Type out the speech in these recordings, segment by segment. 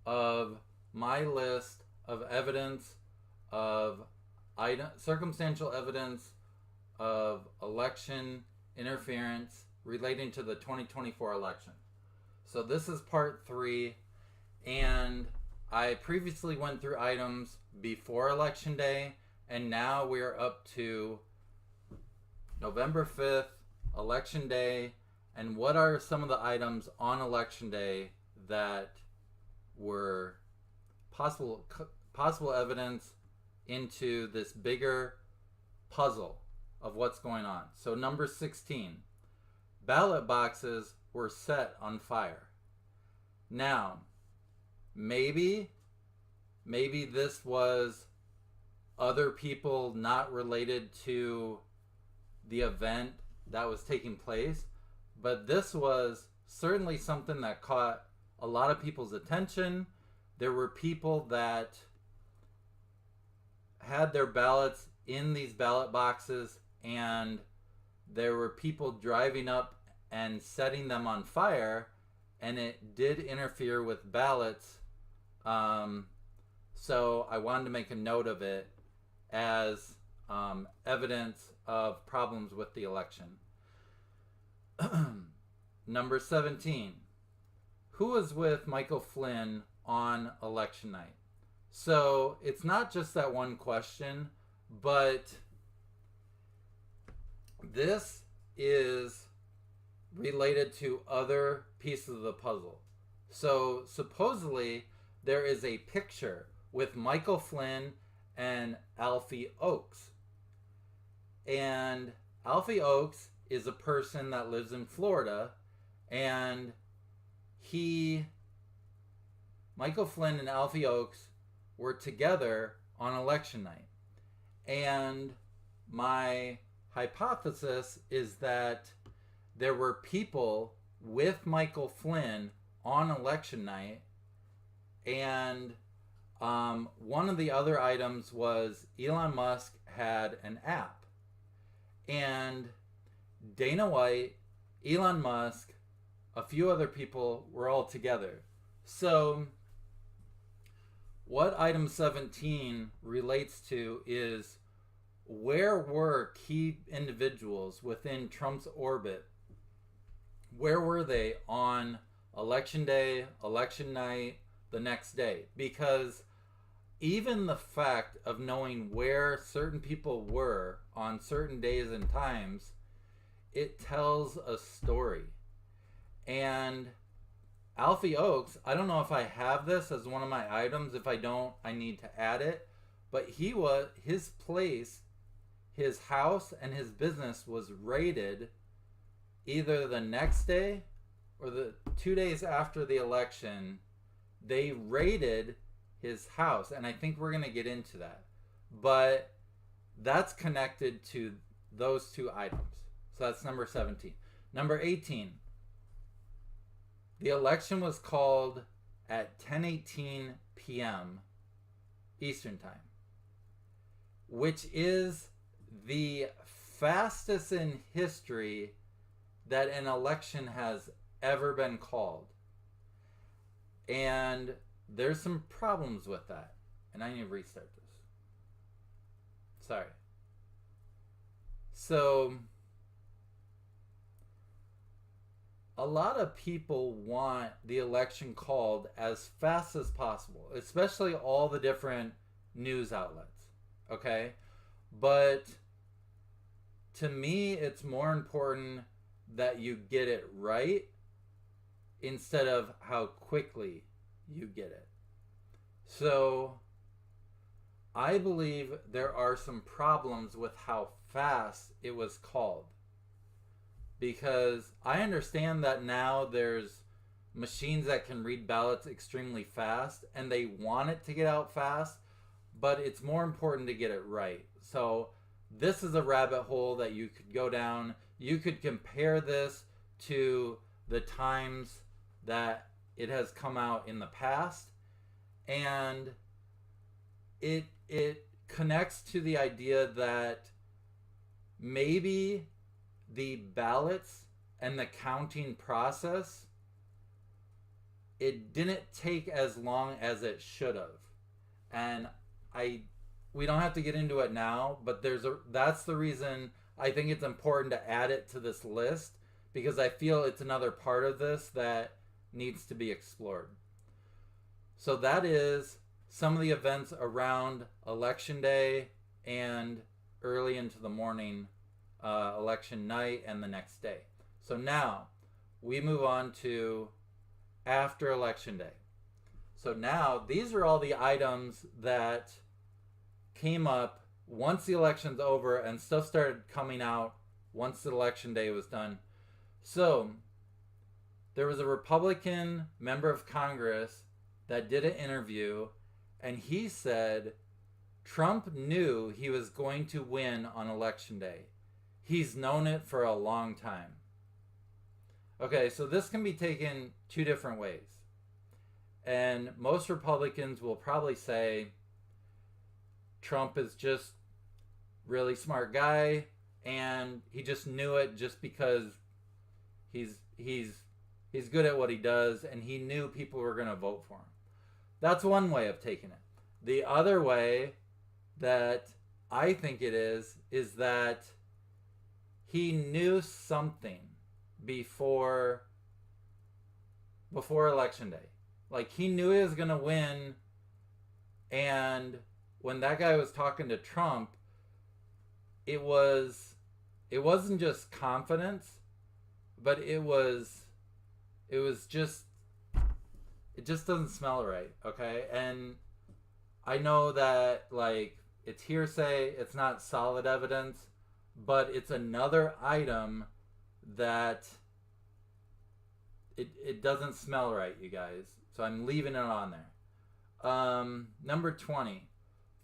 of my list of evidence of circumstantial evidence of election interference relating to the 2024 election. So this is part 3, and I previously went through items before election day, and now we're up to November 5th, election day, and what are some of the items on election day that were possible evidence into this bigger puzzle of what's going on. So number 16, ballot boxes were set on fire. Now, maybe this was other people not related to the event that was taking place, but this was certainly something that caught a lot of people's attention. There were people that had their ballots in these ballot boxes, and there were people driving up and setting them on fire, and it did interfere with ballots. So I wanted to make a note of it as evidence of problems with the election. Number 17. Who was with Michael Flynn on election night? So it's not just that one question, but this is related to other pieces of the puzzle. So supposedly there is a picture with Michael Flynn and Alfie Oakes. And Alfie Oakes is a person that lives in Florida, and Michael Flynn and Alfie Oakes were together on election night. And my hypothesis is that there were people with Michael Flynn on election night, and one of the other items was Elon Musk had an app, and Dana White, Elon Musk, a few other people were all together. So what item 17 relates to is, where were key individuals within Trump's orbit? Where were they on election day, election night, the next day? Because even the fact of knowing where certain people were on certain days and times, it tells a story. And Alfie Oakes, I don't know if I have this as one of my items. If I don't, I need to add it. But his place, his house, and his business was raided either the next day or the 2 days after the election. They raided his house, and I think we're going to get into that. But that's connected to those two items. So that's number 17. Number 18. The election was called at 10:18 p.m. Eastern Time, which is the fastest in history that an election has ever been called. And there's some problems with that. And I need to restart this. Sorry. So a lot of people want the election called as fast as possible, especially all the different news outlets. Okay? But to me, it's more important that you get it right instead of how quickly you get it. So I believe there are some problems with how fast it was called. Because I understand that now there's machines that can read ballots extremely fast, and they want it to get out fast, but it's more important to get it right. So this is a rabbit hole that you could go down. You could compare this to the times that it has come out in the past, and it connects to the idea that maybe the ballots and the counting process it didn't take as long as it should have. And we don't have to get into it now, but that's the reason I think it's important to add it to this list, because I feel it's another part of this that needs to be explored. So that is some of the events around Election Day and early into the morning, election night, and the next day. So now we move on to after Election Day. So now these are all the items that came up once the election's over, and stuff started coming out once the Election Day was done. So there was a Republican member of Congress that did an interview, and he said Trump knew he was going to win on Election Day. He's known it for a long time. Okay, so this can be taken two different ways. And most Republicans will probably say Trump is just really smart guy, and he just knew it just because he's good at what he does, and he knew people were going to vote for him. That's one way of taking it. The other way that I think it is that he knew something before Election Day. Like, he knew he was going to win, and when that guy was talking to Trump, it wasn't just confidence, but it just doesn't smell right, okay? And I know that, like, it's hearsay, it's not solid evidence, but it's another item that it doesn't smell right, you guys. So I'm leaving it on there. Number 20.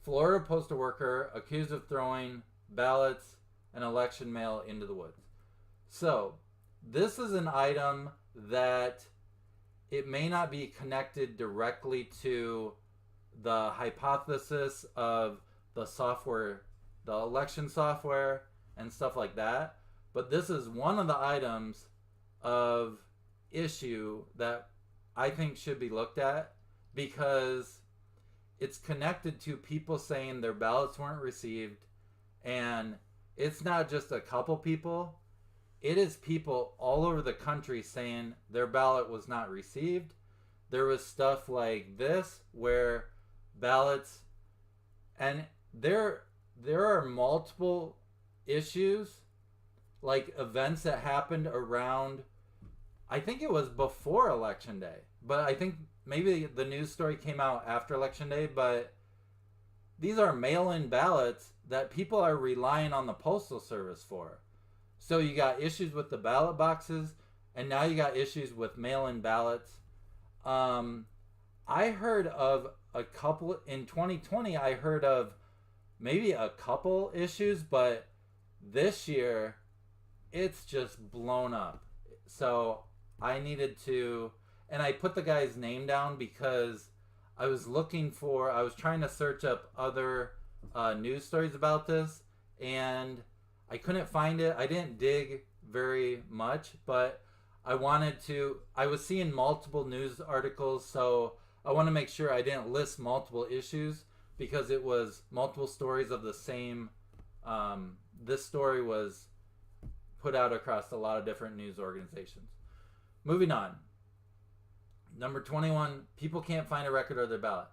Florida postal worker accused of throwing ballots and election mail into the woods. So this is an item that it may not be connected directly to the hypothesis of the software, the election software and stuff like that, but this is one of the items of issue that I think should be looked at, because it's connected to people saying their ballots weren't received, and it's not just a couple people, it is people all over the country saying their ballot was not received. There was stuff like this where ballots, and there are multiple issues, like events that happened around, I think it was before Election Day, but I think maybe the news story came out after Election Day, but these are mail-in ballots that people are relying on the Postal Service for. So you got issues with the ballot boxes, and now you got issues with mail-in ballots. I heard of a couple, in 2020, I heard of maybe a couple issues, but this year, it's just blown up. So I needed to, and I put the guy's name down because I was trying to search up other news stories about this, and I couldn't find it. I didn't dig very much, but I was seeing multiple news articles, so I want to make sure I didn't list multiple issues, because it was multiple stories of the same. This story was put out across a lot of different news organizations. Moving on. Number 21, people can't find a record of their ballot.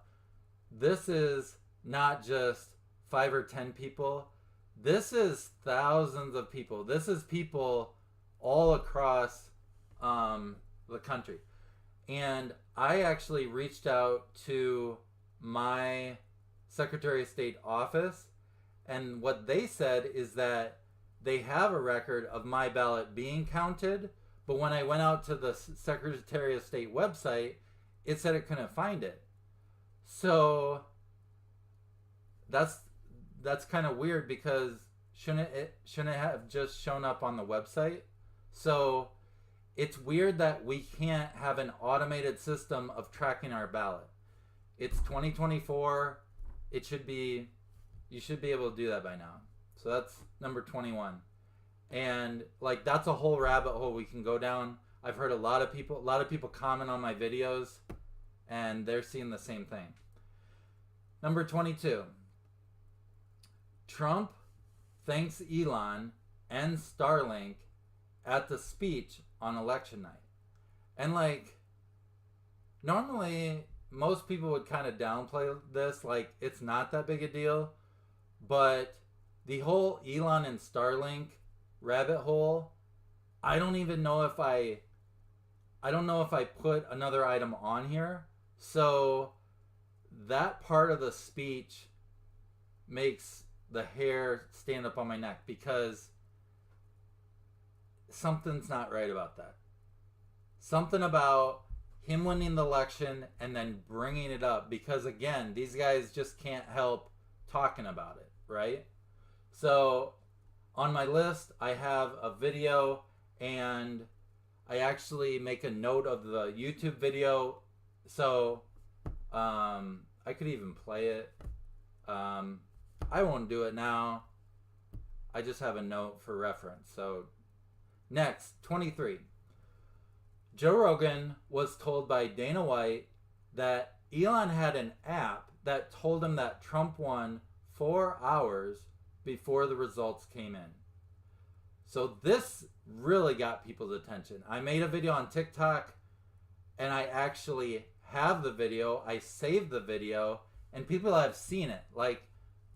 This is not just 5 or 10 people. This is thousands of people. This is people all across the country. And I actually reached out to my Secretary of State office, and what they said is that they have a record of my ballot being counted, but when I went out to the Secretary of State website, it said it couldn't find it. So that's kind of weird, because shouldn't it have just shown up on the website? So it's weird that we can't have an automated system of tracking our ballot. It's 2024. You should be able to do that by now. So that's number 21. And like, that's a whole rabbit hole we can go down. I've heard a lot of people comment on my videos, and they're seeing the same thing. Number 22. Trump thanks Elon and Starlink at the speech on election night. And like, normally most people would kind of downplay this, like it's not that big a deal, but the whole Elon and Starlink rabbit hole, I don't know if I put another item on here. So that part of the speech makes the hair stand up on my neck, because something's not right about that. Something about him winning the election and then bringing it up, because again, these guys just can't help talking about it, right? So on my list, I have a video, and I actually make a note of the YouTube video. So I could even play it. I won't do it now. I just have a note for reference. So next, 23. Joe Rogan was told by Dana White that Elon had an app that told him that Trump won 4 hours before the results came in. So this really got people's attention. I made a video on TikTok, and I actually have the video. I saved the video, and people have seen it. Like,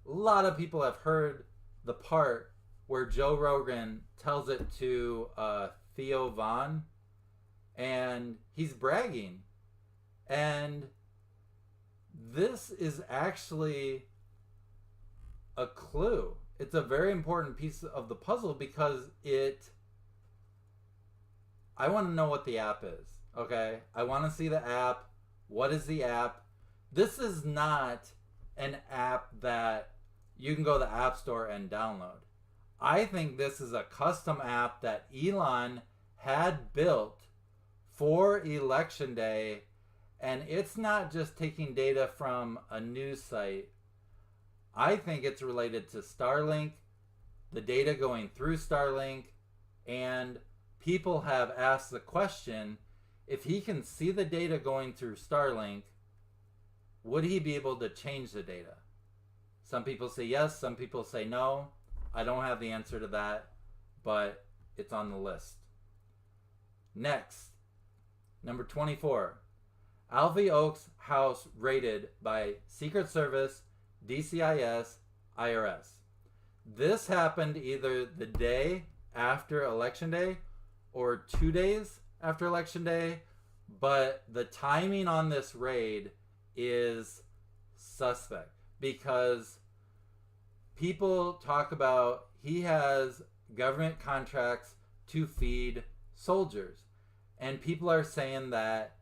a lot of people have heard the part where Joe Rogan tells it to Theo Von, and he's bragging. And this is actually a clue. It's a very important piece of the puzzle, because I want to know what the app is. Okay? I want to see the app. What is the app? This is not an app that you can go to the App Store and download. I think this is a custom app that Elon had built for Election Day, and it's not just taking data from a news site. I think it's related to Starlink, the data going through Starlink, and people have asked the question, if he can see the data going through Starlink, would he be able to change the data? Some people say yes, some people say no. I don't have the answer to that, but it's on the list. Next, number 24. Alfie Oakes' house raided by Secret Service, DCIS, IRS. This happened either the day after Election Day or 2 days after Election Day, but the timing on this raid is suspect, because people talk about he has government contracts to feed soldiers, and people are saying that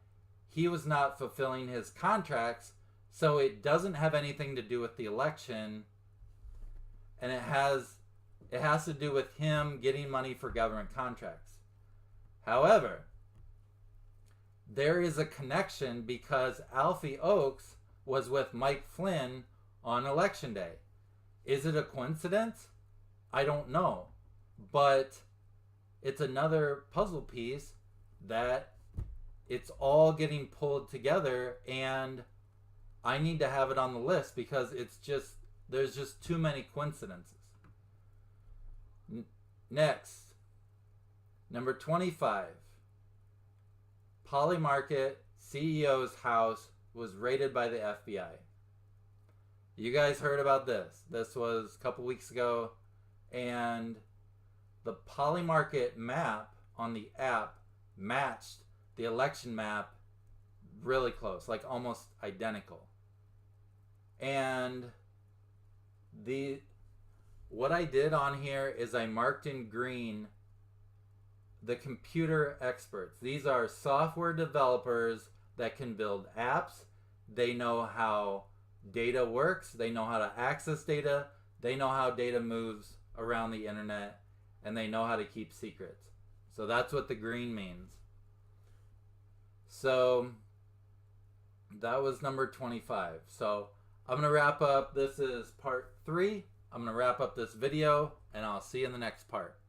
he was not fulfilling his contracts, so it doesn't have anything to do with the election, and it has to do with him getting money for government contracts. However, there is a connection, because Alfie Oakes was with Mike Flynn on Election Day. Is it a coincidence? I don't know. But it's another puzzle piece that it's all getting pulled together, and I need to have it on the list, because there's just too many coincidences. Next, number 25. Polymarket CEO's house was raided by the FBI. You guys heard about this. This was a couple weeks ago, and the Polymarket map on the app matched the election map really close, like almost identical. And what I did on here is I marked in green the computer experts. These are software developers that can build apps. They know how data works. They know how to access data. They know how data moves around the internet, and they know how to keep secrets. So that's what the green means. So that was number 25. So I'm going to wrap up. This is part 3. I'm going to wrap up this video, and I'll see you in the next part.